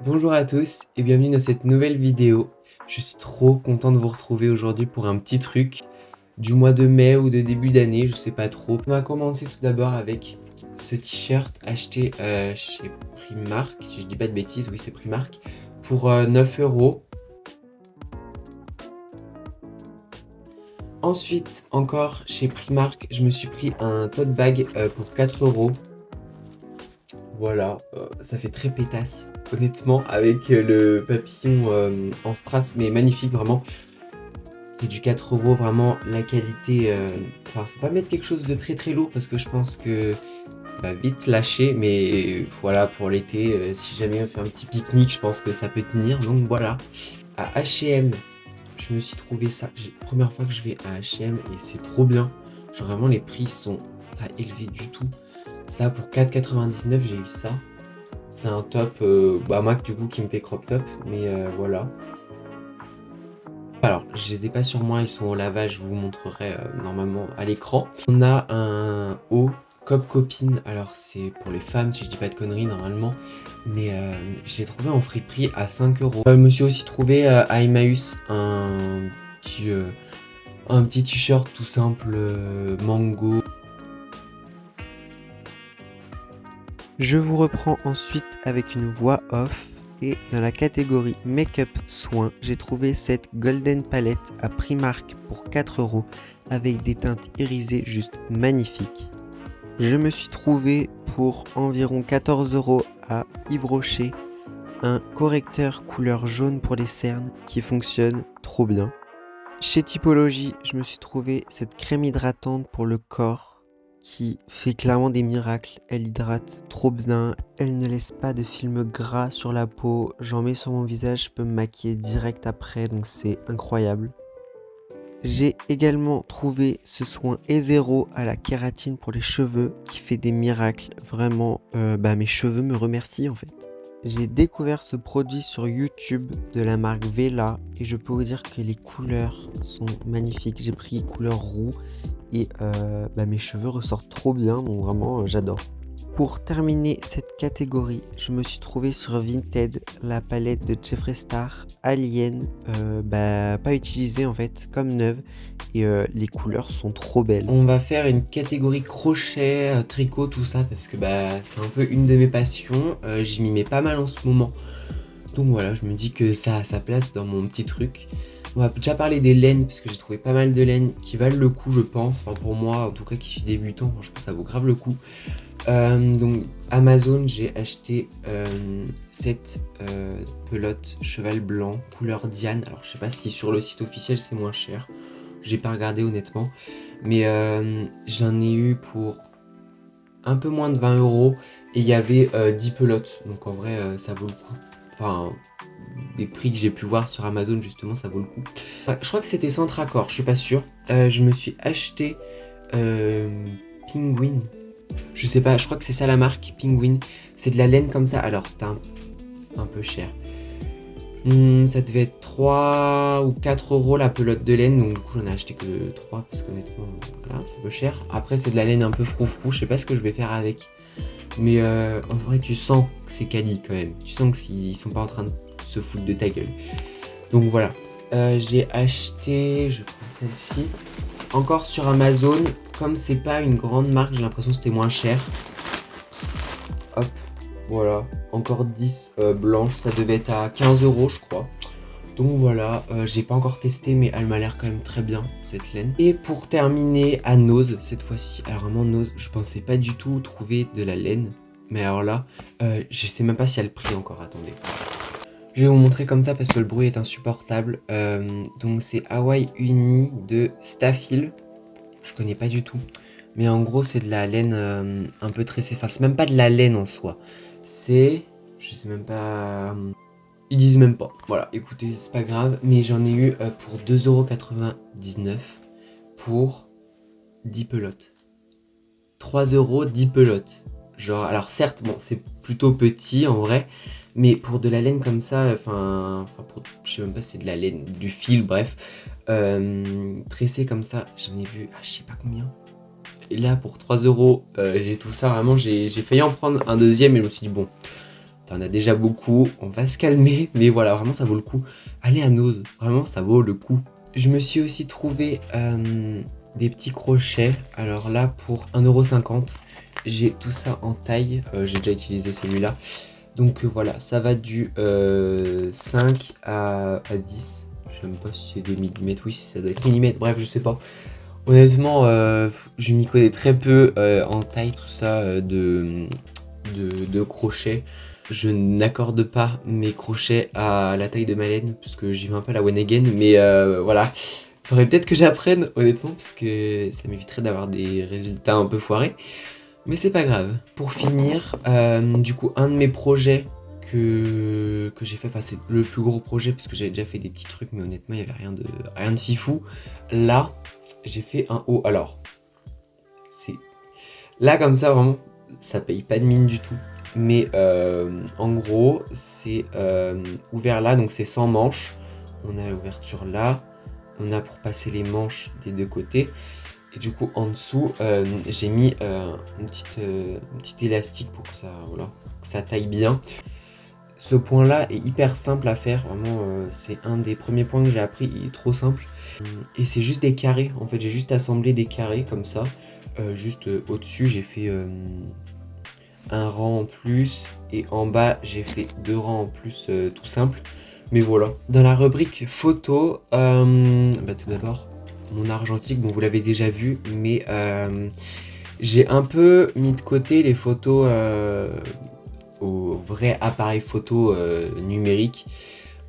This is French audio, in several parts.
Bonjour à tous et bienvenue dans cette nouvelle vidéo. Je suis trop content de vous retrouver aujourd'hui pour un petit truc du mois de mai ou de début d'année, je sais pas trop. On va commencer tout d'abord avec ce t-shirt acheté chez Primark, si je dis pas de bêtises, oui c'est Primark, pour 9 euros. Ensuite, encore chez Primark, je me suis pris un tote bag pour 4 euros. Voilà, ça fait très pétasse, honnêtement, avec le papillon en strass, mais magnifique, vraiment. C'est du 4 euros, vraiment, la qualité... Enfin, faut pas mettre quelque chose de très très lourd, parce que je pense que va vite lâcher, mais voilà, pour l'été, si jamais on fait un petit pique-nique, je pense que ça peut tenir, donc voilà. À H&M, je me suis trouvé ça, première fois que je vais à H&M, et c'est trop bien. Genre vraiment, les prix sont pas élevés du tout. Ça, pour 4,99 €, j'ai eu ça. C'est un top, bah moi du coup qui me fait crop top, mais voilà. Alors, je les ai pas sur moi, ils sont au lavage, je vous montrerai normalement à l'écran. On a un haut Cop Copine, alors c'est pour les femmes si je dis pas de conneries normalement, mais je l'ai trouvé en friperie à 5 euros. Je me suis aussi trouvé à Emmaüs petit, euh, un petit t-shirt tout simple mango. Je vous reprends ensuite avec une voix off et dans la catégorie make-up soins, j'ai trouvé cette Golden Palette à Primark pour 4 euros avec des teintes irisées juste magnifiques. Je me suis trouvé pour environ 14 euros à Yves Rocher un correcteur couleur jaune pour les cernes qui fonctionne trop bien. Chez Typologie, je me suis trouvé cette crème hydratante pour le corps qui fait clairement des miracles. Elle hydrate trop bien, elle ne laisse pas de film gras sur la peau. J'en mets sur mon visage, je peux me maquiller direct après, donc c'est incroyable. J'ai également trouvé ce soin E0 à la kératine pour les cheveux qui fait des miracles. Vraiment, mes cheveux me remercient en fait. J'ai découvert ce produit sur YouTube de la marque Vela et je peux vous dire que les couleurs sont magnifiques. J'ai pris couleur roux et mes cheveux ressortent trop bien, donc vraiment j'adore. Pour terminer cette catégorie, je me suis trouvé sur Vinted la palette de Jeffree Star Alien, pas utilisée en fait, comme neuve, et les couleurs sont trop belles. On va faire une catégorie crochet, tricot, tout ça, parce que bah, c'est un peu une de mes passions. J'y m'y mets pas mal en ce moment. Donc voilà, je me dis que ça a sa place dans mon petit truc. On va déjà parler des laines, parce que j'ai trouvé pas mal de laines qui valent le coup, je pense. Enfin, pour moi, en tout cas, qui suis débutant, je pense que ça vaut grave le coup. Donc, Amazon, j'ai acheté cette pelote cheval blanc, couleur Diane. Alors, je sais pas si sur le site officiel c'est moins cher. J'ai pas regardé honnêtement. Mais j'en ai eu pour un peu moins de 20 euros. Et il y avait 10 pelotes. Donc en vrai, ça vaut le coup. Enfin, des prix que j'ai pu voir sur Amazon, justement, ça vaut le coup. Je crois que c'était Centracor, je suis pas sûr. Je me suis acheté Penguin. Je sais pas, je crois que c'est ça la marque, Penguin. C'est de la laine comme ça. Alors, c'était un peu cher. Ça devait être 3 ou 4 euros la pelote de laine. Donc, du coup, j'en ai acheté que 3 parce qu'honnêtement, voilà, c'est un peu cher. Après, c'est de la laine un peu froufrou. Je sais pas ce que je vais faire avec. Mais en vrai, tu sens que c'est quali quand même. Tu sens qu'ils sont pas en train de se foutre de ta gueule. Donc voilà. J'ai acheté, je prends celle-ci. Encore sur Amazon. Comme c'est pas une grande marque, j'ai l'impression que c'était moins cher. Hop, voilà. Encore 10 blanches. Ça devait être à 15 euros, je crois. Donc voilà, j'ai pas encore testé, mais elle m'a l'air quand même très bien, cette laine. Et pour terminer, à Nose, cette fois-ci. Alors vraiment, Nose, je pensais pas du tout trouver de la laine. Mais alors là, je sais même pas si elle a le prix encore, attendez. Je vais vous montrer comme ça parce que le bruit est insupportable. Donc c'est Hawaii Uni de Staffil. Je connais pas du tout. Mais en gros, c'est de la laine un peu tressée. Enfin, c'est même pas de la laine en soi. C'est... Je sais même pas... Ils disent même pas. Voilà, écoutez, c'est pas grave. Mais j'en ai eu pour 2,99 € pour 10 pelotes. 3 euros, 10 pelotes. Genre, alors certes, bon, c'est plutôt petit en vrai. Mais pour de la laine comme ça, je sais même pas si c'est de la laine, du fil, bref. Tressé comme ça, j'en ai vu, je sais pas combien. Et là, pour 3 euros, j'ai tout ça. Vraiment, j'ai failli en prendre un deuxième et je me suis dit, bon, t'en as déjà beaucoup, on va se calmer, mais voilà, vraiment ça vaut le coup. Allez à Nose, vraiment ça vaut le coup. Je me suis aussi trouvé des petits crochets, alors là pour 1,50 €, j'ai tout ça en taille, j'ai déjà utilisé celui-là. Donc voilà, ça va du 5 à 10, je sais même pas si c'est des millimètres, oui ça doit être millimètres, bref je sais pas. Honnêtement, je m'y connais très peu en taille, tout ça, de crochets. Je n'accorde pas mes crochets à la taille de ma laine, parce que j'y vais un peu à la one again, mais voilà. Faudrait peut-être que j'apprenne, honnêtement, parce que ça m'éviterait d'avoir des résultats un peu foirés. Mais c'est pas grave. Pour finir, du coup, un de mes projets que j'ai fait, enfin c'est le plus gros projet, parce que j'avais déjà fait des petits trucs, mais honnêtement, il n'y avait rien de fifou. Là, j'ai fait un haut. Alors, c'est là comme ça, vraiment, ça paye pas de mine du tout. Mais en gros, c'est ouvert là, donc c'est sans manches. On a l'ouverture là. On a pour passer les manches des deux côtés. Et du coup, en dessous, j'ai mis un petit élastique pour que ça, voilà, que ça taille bien. Ce point-là est hyper simple à faire. Vraiment, c'est un des premiers points que j'ai appris. Il est trop simple. Et c'est juste des carrés. En fait, j'ai juste assemblé des carrés comme ça. Juste au-dessus, j'ai fait un rang en plus. Et en bas, j'ai fait 2 rangs en plus, tout simple. Mais voilà. Dans la rubrique photo, tout d'abord, mon argentique, bon vous l'avez déjà vu, mais j'ai un peu mis de côté les photos au vrai appareil photo numérique,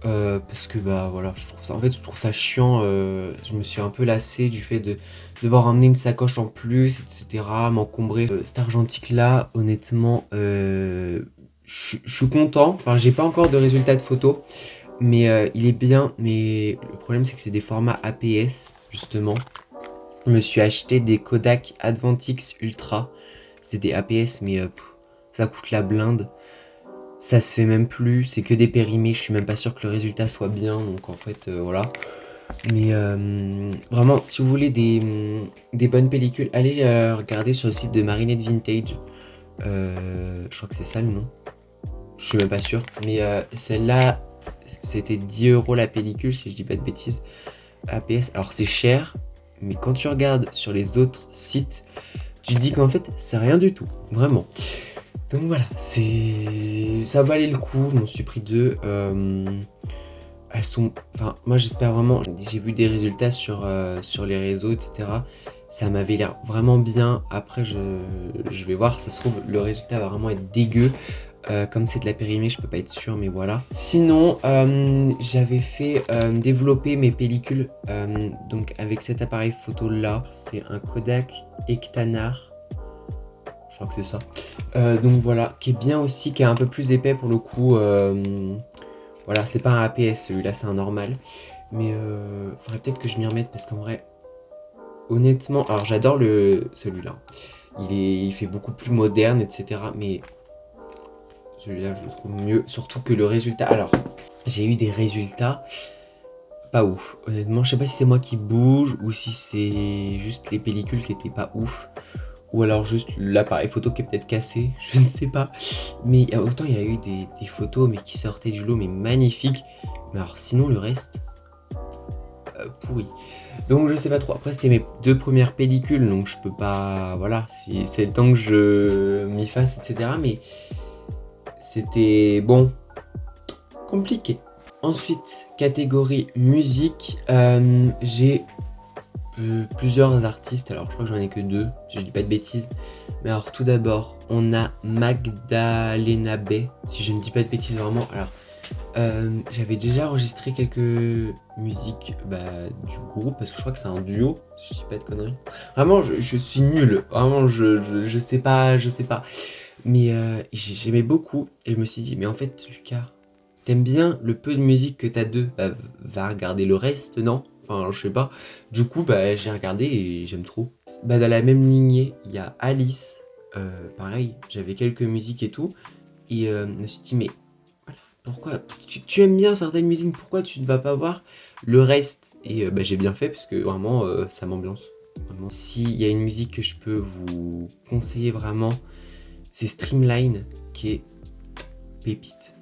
parce que bah voilà, je trouve ça chiant. Je me suis un peu lassé du fait de devoir emmener une sacoche en plus, etc., m'encombrer. Cet argentique là, honnêtement, je suis content. Enfin, j'ai pas encore de résultats de photos, mais il est bien. Mais le problème c'est que c'est des formats APS justement. Je me suis acheté des Kodak Advantix Ultra. C'est des APS, mais ça coûte la blinde. Ça se fait même plus, c'est que des périmés. Je suis même pas sûr que le résultat soit bien, donc en fait, voilà. Mais vraiment, si vous voulez des bonnes pellicules, allez regarder sur le site de Marinette Vintage. Je crois que c'est ça le nom. Je suis même pas sûr. Mais celle-là, c'était 10 € la pellicule, si je dis pas de bêtises. APS, alors c'est cher, mais quand tu regardes sur les autres sites, tu te dis qu'en fait, c'est rien du tout. Vraiment. Donc voilà, ça valait le coup. Je m'en suis pris 2. Elles sont... Enfin, moi j'espère vraiment... J'ai vu des résultats sur les réseaux, etc. Ça m'avait l'air vraiment bien. Après, je vais voir. Ça se trouve, le résultat va vraiment être dégueu. Comme c'est de la périmée, je peux pas être sûr, mais voilà. Sinon, j'avais fait développer mes pellicules donc avec cet appareil photo là. C'est un Kodak Ektanar. Je crois que c'est ça. Donc voilà, qui est bien aussi, qui est un peu plus épais pour le coup. Voilà, c'est pas un APS, celui-là c'est un normal. Mais faudrait peut-être que je m'y remette parce qu'en vrai, honnêtement, alors j'adore celui-là. Il fait beaucoup plus moderne, etc. Mais celui-là, je le trouve mieux. Surtout que le résultat. Alors, j'ai eu des résultats pas ouf. Honnêtement, je sais pas si c'est moi qui bouge ou si c'est juste les pellicules qui étaient pas ouf. Ou alors juste l'appareil photo qui est peut-être cassé, je ne sais pas. Mais autant il y a eu des photos mais qui sortaient du lot, mais magnifiques. Mais alors sinon le reste, pourri. Donc je sais pas trop. Après c'était mes 2 premières pellicules, donc je peux pas... Voilà, si c'est le temps que je m'y fasse, etc. Mais c'était bon, compliqué. Ensuite, catégorie musique, j'ai plusieurs artistes, alors je crois que j'en ai que 2, si je dis pas de bêtises. Mais alors tout d'abord, on a Magdalena Bay, si je ne dis pas de bêtises vraiment. Alors, j'avais déjà enregistré quelques musiques du groupe, parce que je crois que c'est un duo, si je dis pas de conneries. Vraiment, je suis nul, vraiment, je sais pas, Mais j'aimais beaucoup, et je me suis dit, mais en fait, Lucas, t'aimes bien le peu de musique que t'as d'eux, va regarder le reste, non? Enfin, je sais pas. Du coup, j'ai regardé et j'aime trop. Dans la même lignée, il y a Alice. Pareil, j'avais quelques musiques et tout. Et je me suis dit, mais voilà, pourquoi tu aimes bien certaines musiques, pourquoi tu ne vas pas voir le reste? Et j'ai bien fait, parce que vraiment, ça m'ambiance. Vraiment. S'il y a une musique que je peux vous conseiller vraiment, c'est Streamline, qui est pépite.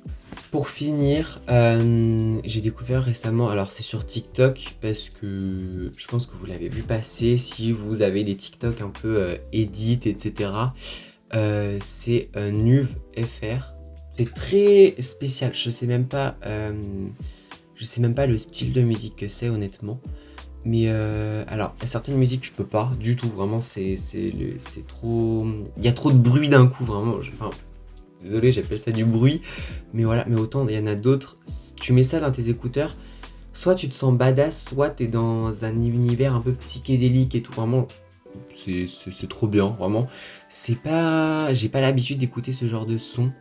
Pour finir, j'ai découvert récemment, alors c'est sur TikTok parce que je pense que vous l'avez vu passer si vous avez des TikTok un peu edit, etc. C'est Nuve FR. C'est très spécial, je sais même pas le style de musique que c'est honnêtement. Mais alors, il y a certaines musiques je peux pas du tout, vraiment c'est trop... Il y a trop de bruit d'un coup, vraiment. Enfin, désolé, j'appelle ça du bruit. Mais voilà, mais autant il y en a d'autres. Tu mets ça dans tes écouteurs, soit tu te sens badass, soit t'es dans un univers un peu psychédélique et tout. Vraiment, c'est trop bien, vraiment. J'ai pas l'habitude d'écouter ce genre de son.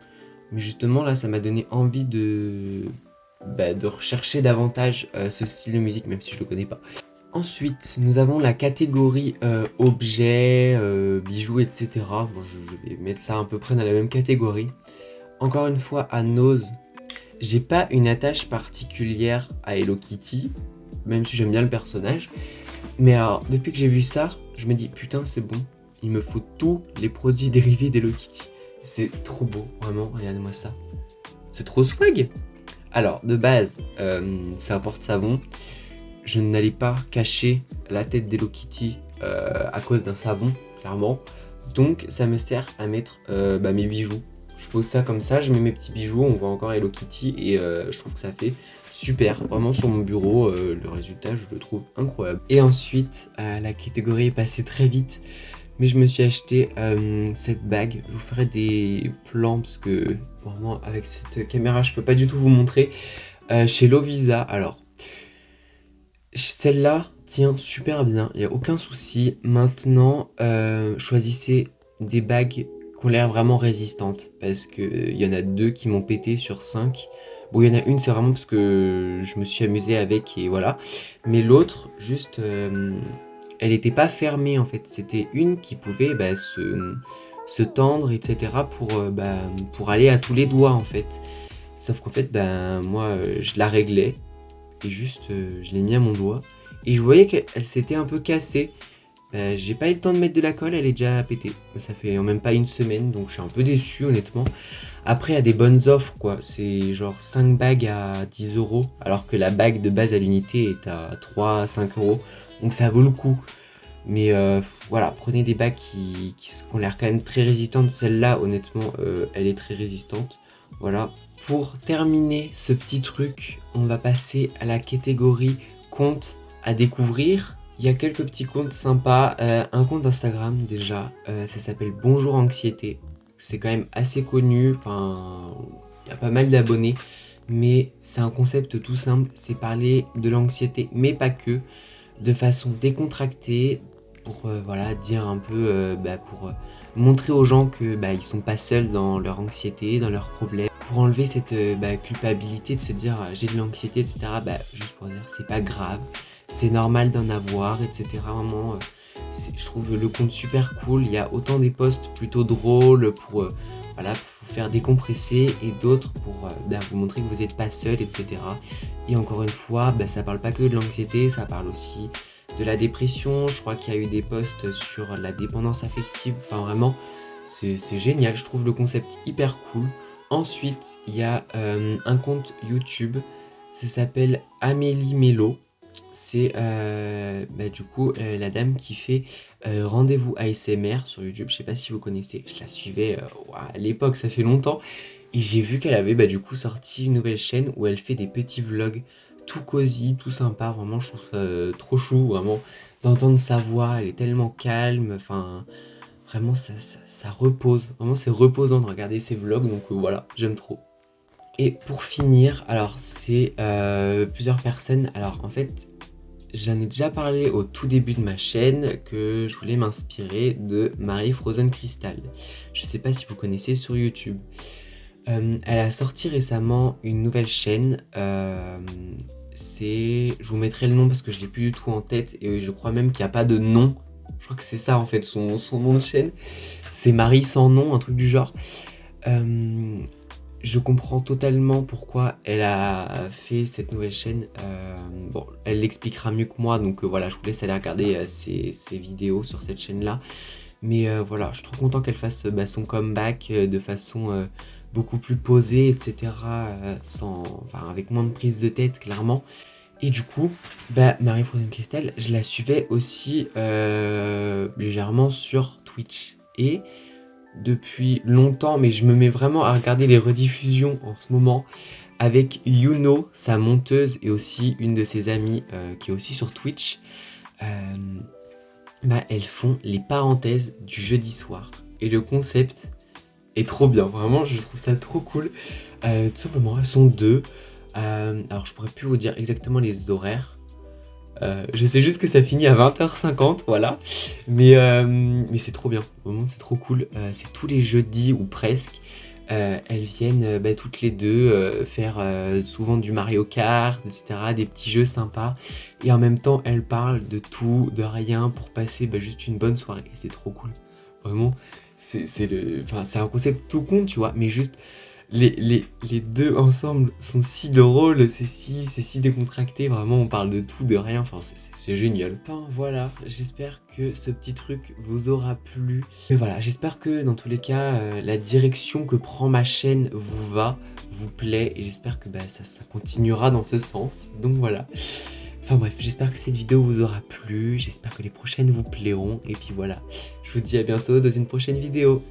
Mais justement là, ça m'a donné envie de rechercher davantage ce style de musique, même si je le connais pas. Ensuite, nous avons la catégorie objets, bijoux, etc. Bon, je vais mettre ça à peu près dans la même catégorie. Encore une fois, à Nose, j'ai pas une attache particulière à Hello Kitty, même si j'aime bien le personnage. Mais alors, depuis que j'ai vu ça, je me dis putain, c'est bon, il me faut tous les produits dérivés d'Hello Kitty. C'est trop beau, vraiment, regardez-moi ça. C'est trop swag. Alors, de base, c'est un porte-savon. Je n'allais pas cacher la tête d'Hello Kitty à cause d'un savon, clairement. Donc ça me sert à mettre mes bijoux. Je pose ça comme ça, je mets mes petits bijoux, on voit encore Hello Kitty et je trouve que ça fait super. Vraiment sur mon bureau, le résultat je le trouve incroyable. Et ensuite, la catégorie est passée très vite. Mais je me suis acheté cette bague. Je vous ferai des plans parce que vraiment avec cette caméra je peux pas du tout vous montrer. Chez Lovisa, alors... Celle-là tient super bien, il n'y a aucun souci. Maintenant, choisissez des bagues qui ont l'air vraiment résistantes. Parce qu'il y en a 2 qui m'ont pété sur 5. Bon, il y en a une, c'est vraiment parce que je me suis amusé avec et voilà. Mais l'autre, juste, elle n'était pas fermée en fait. C'était une qui pouvait se tendre, etc. pour aller à tous les doigts en fait. Sauf qu'en fait, moi, je la réglais. Et juste je l'ai mis à mon doigt et je voyais qu'elle s'était un peu cassée. J'ai pas eu le temps de mettre de la colle, elle est déjà pétée. Ça fait même pas une semaine donc je suis un peu déçu honnêtement. Après il y a des bonnes offres quoi, c'est genre 5 bagues à 10 € alors que la bague de base à l'unité est à 3 à 5 €. Donc ça vaut le coup. Mais voilà, prenez des bagues qui ont l'air quand même très résistantes. Celle-là honnêtement elle est très résistante. Voilà. Pour terminer ce petit truc, on va passer à la catégorie comptes à découvrir. Il y a quelques petits comptes sympas. Un compte Instagram déjà, ça s'appelle Bonjour Anxiété. C'est quand même assez connu, enfin, il y a pas mal d'abonnés. Mais c'est un concept tout simple, c'est parler de l'anxiété, mais pas que, de façon décontractée, pour voilà, dire un peu, pour montrer aux gens que ils sont pas seuls dans leur anxiété, dans leurs problèmes. Pour enlever cette culpabilité de se dire j'ai de l'anxiété, etc. Juste pour dire c'est pas grave, c'est normal d'en avoir, etc. Vraiment, je trouve le compte super cool. Il y a autant des posts plutôt drôles pour vous faire décompresser et d'autres pour vous montrer que vous n'êtes pas seul, etc. Et encore une fois, ça parle pas que de l'anxiété, ça parle aussi de la dépression. Je crois qu'il y a eu des posts sur la dépendance affective. Enfin vraiment, c'est génial. Je trouve le concept hyper cool. Ensuite, il y a un compte YouTube, ça s'appelle Amélie Mello. C'est du coup la dame qui fait rendez-vous ASMR sur YouTube. Je sais pas si vous connaissez, je la suivais à l'époque, ça fait longtemps. Et j'ai vu qu'elle avait du coup sorti une nouvelle chaîne où elle fait des petits vlogs tout cosy, tout sympa. Vraiment, je trouve ça trop chou, vraiment, d'entendre sa voix. Elle est tellement calme, enfin... Vraiment, ça repose. Vraiment, c'est reposant de regarder ces vlogs. Donc voilà, j'aime trop. Et pour finir, alors c'est plusieurs personnes. Alors en fait, j'en ai déjà parlé au tout début de ma chaîne que je voulais m'inspirer de Marie Frozen Crystal. Je sais pas si vous connaissez sur YouTube. Elle a sorti récemment une nouvelle chaîne. Je vous mettrai le nom parce que je l'ai plus du tout en tête. Et je crois même qu'il n'y a pas de nom. Je crois que c'est ça en fait son nom de chaîne. C'est Marie sans nom, un truc du genre. Je comprends totalement pourquoi elle a fait cette nouvelle chaîne. Bon, elle l'expliquera mieux que moi, donc voilà, je vous laisse aller regarder ses vidéos sur cette chaîne-là. Mais voilà, je suis trop content qu'elle fasse son comeback de façon beaucoup plus posée, etc. Enfin, avec moins de prise de tête, clairement. Et du coup, Marie-Frozen Crystal, je la suivais aussi légèrement sur Twitch. Et depuis longtemps, mais je me mets vraiment à regarder les rediffusions en ce moment avec Yuno, sa monteuse, et aussi une de ses amies qui est aussi sur Twitch. Euh, Elles font les parenthèses du jeudi soir. Et le concept est trop bien, vraiment, je trouve ça trop cool. Tout simplement, elles sont deux. Alors, je pourrais plus vous dire exactement les horaires. Je sais juste que ça finit à 20h50, voilà. Mais c'est trop bien, vraiment c'est trop cool. C'est tous les jeudis ou presque. Elles viennent toutes les deux faire souvent du Mario Kart, etc. Des petits jeux sympas. Et en même temps, elles parlent de tout, de rien pour passer juste une bonne soirée. Et c'est trop cool. Vraiment, c'est un concept tout con, tu vois. Mais juste, les deux ensemble sont si drôles, c'est si décontracté, vraiment on parle de tout, de rien, enfin c'est génial. Enfin voilà, j'espère que ce petit truc vous aura plu. Mais voilà, j'espère que dans tous les cas, la direction que prend ma chaîne vous plaît, et j'espère que ça continuera dans ce sens, donc voilà. Enfin bref, j'espère que cette vidéo vous aura plu, j'espère que les prochaines vous plairont, et puis voilà, je vous dis à bientôt dans une prochaine vidéo.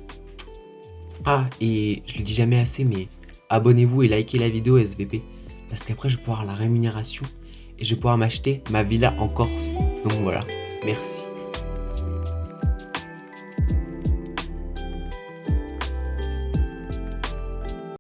Ah, et je le dis jamais assez, mais abonnez-vous et likez la vidéo SVP. Parce qu'après, je vais pouvoir avoir la rémunération et je vais pouvoir m'acheter ma villa en Corse. Donc voilà, merci.